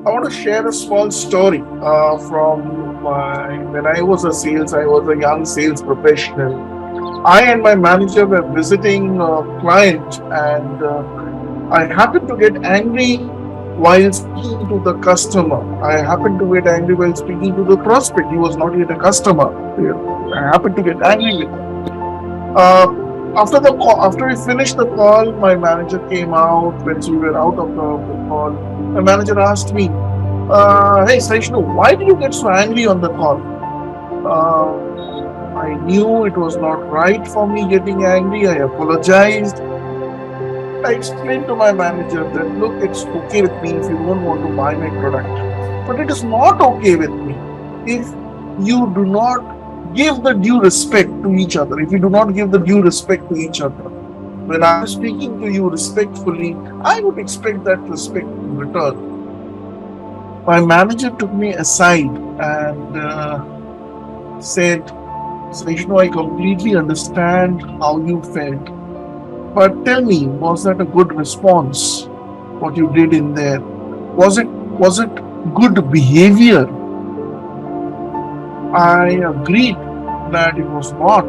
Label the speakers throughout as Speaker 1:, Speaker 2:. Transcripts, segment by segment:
Speaker 1: I want to share a small story from when I was I was a young sales professional. I and my manager were visiting a client, and I happened to get angry while speaking to the customer. I happened to get angry while speaking to the prospect. He was not yet a customer. I happened to get angry with him. Uh, after we finished the call, my manager came out. When we were out of the call, my manager asked me, "Hey, Saishnu, why did you get so angry on the call?" I knew it was not right for me getting angry. I apologized. I explained to my manager that, look, it's okay with me if you don't want to buy my product, but it is not okay with me if you do not give the due respect to each other. If you do not give the due respect to each other, when I am speaking to you respectfully, I would expect that respect in return. My manager took me aside and said, Vishnu, I completely understand how you felt. But tell me, was that a good response? What you did in there? Was it good behavior? I agreed that it was not.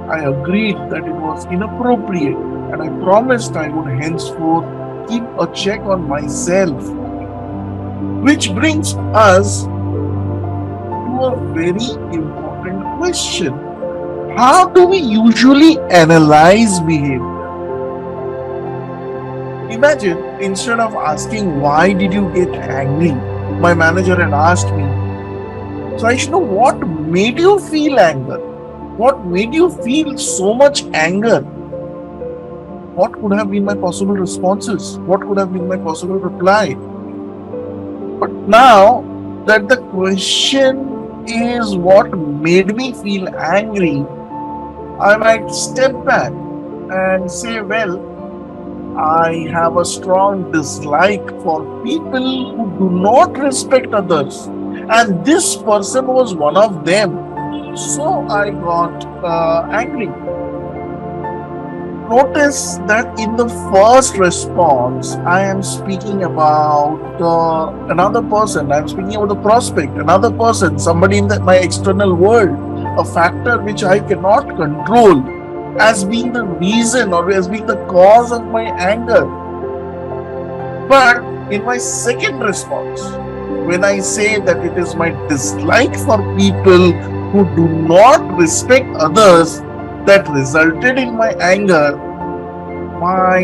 Speaker 1: I agreed that it was inappropriate, and I promised I would henceforth keep a check on myself. Which brings us to a very important question. How do we usually analyze behavior? Imagine, instead of asking why did you get angry, my manager had asked me, so I should know what made you feel anger? What made you feel so much anger? What could have been my possible responses? What could have been my possible reply? But now that the question is what made me feel angry, I might step back and say, well, I have a strong dislike for people who do not respect others. And this person was one of them. So I got angry. Notice that in the first response, I am speaking about another person. I'm speaking about the prospect, another person, somebody in my external world, a factor which I cannot control, as being the reason or as being the cause of my anger. But in my second response, when I say that it is my dislike for people who do not respect others that resulted in my anger, my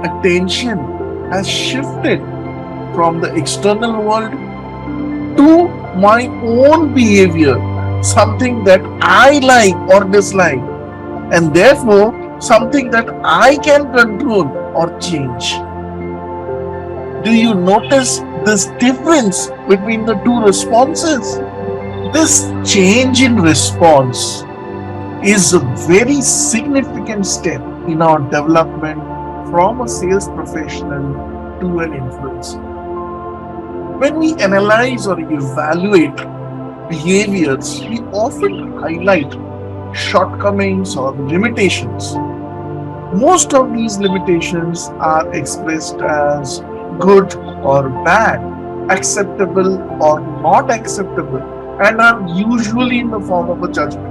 Speaker 1: attention has shifted from the external world to my own behavior, something that I like or dislike, and therefore something that I can control or change. Do you notice this difference between the two responses? This change in response is a very significant step in our development from a sales professional to an influencer. When we analyze or evaluate behaviors, we often highlight shortcomings or limitations. Most of these limitations are expressed as good or bad, acceptable or not acceptable, and are usually in the form of a judgment.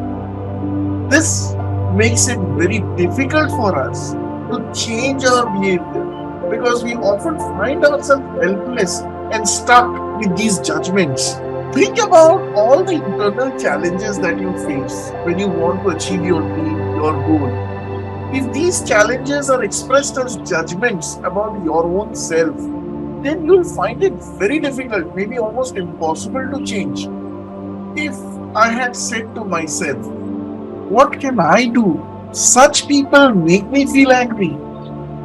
Speaker 1: This makes it very difficult for us to change our behavior because we often find ourselves helpless and stuck with these judgments. Think about all the internal challenges that you face when you want to achieve your dream, your goal. If these challenges are expressed as judgments about your own self, then you'll find it very difficult, maybe almost impossible to change. If I had said to myself, what can I do? Such people make me feel angry.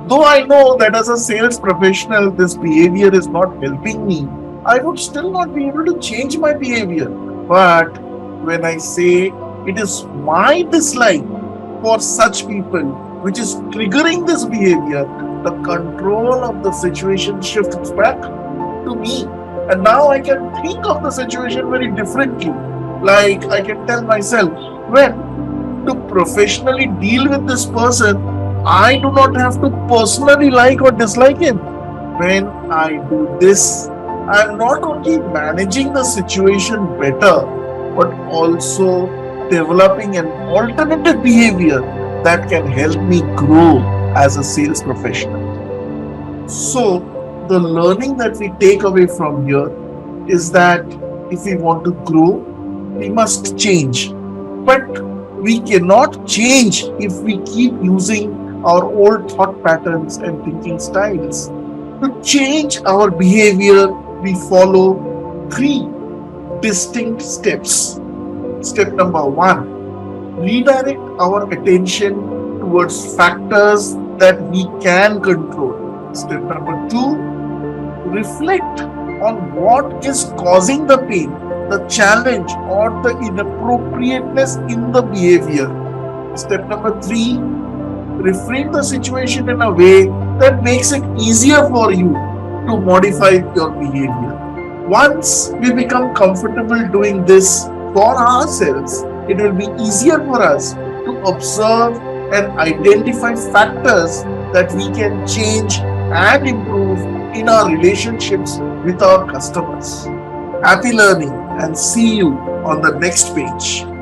Speaker 1: Though I know that as a sales professional, this behavior is not helping me, I would still not be able to change my behavior. But when I say it is my dislike for such people which is triggering this behavior, the control of the situation shifts back to me. And now I can think of the situation very differently. Like I can tell myself, well, to professionally deal with this person, I do not have to personally like or dislike him. When I do this, I'm not only managing the situation better, but also developing an alternative behavior that can help me grow as a sales professional. So, the learning that we take away from here is that if we want to grow, we must change. But we cannot change if we keep using our old thought patterns and thinking styles. To change our behavior, we follow three distinct steps. Step number one, redirect our attention towards factors that we can control. Step number two, reflect on what is causing the pain, the challenge, or the inappropriateness in the behavior. Step number three, reframe the situation in a way that makes it easier for you to modify your behavior. Once we become comfortable doing this for ourselves, it will be easier for us to observe and identify factors that we can change and improve in our relationships with our customers. Happy learning and see you on the next page.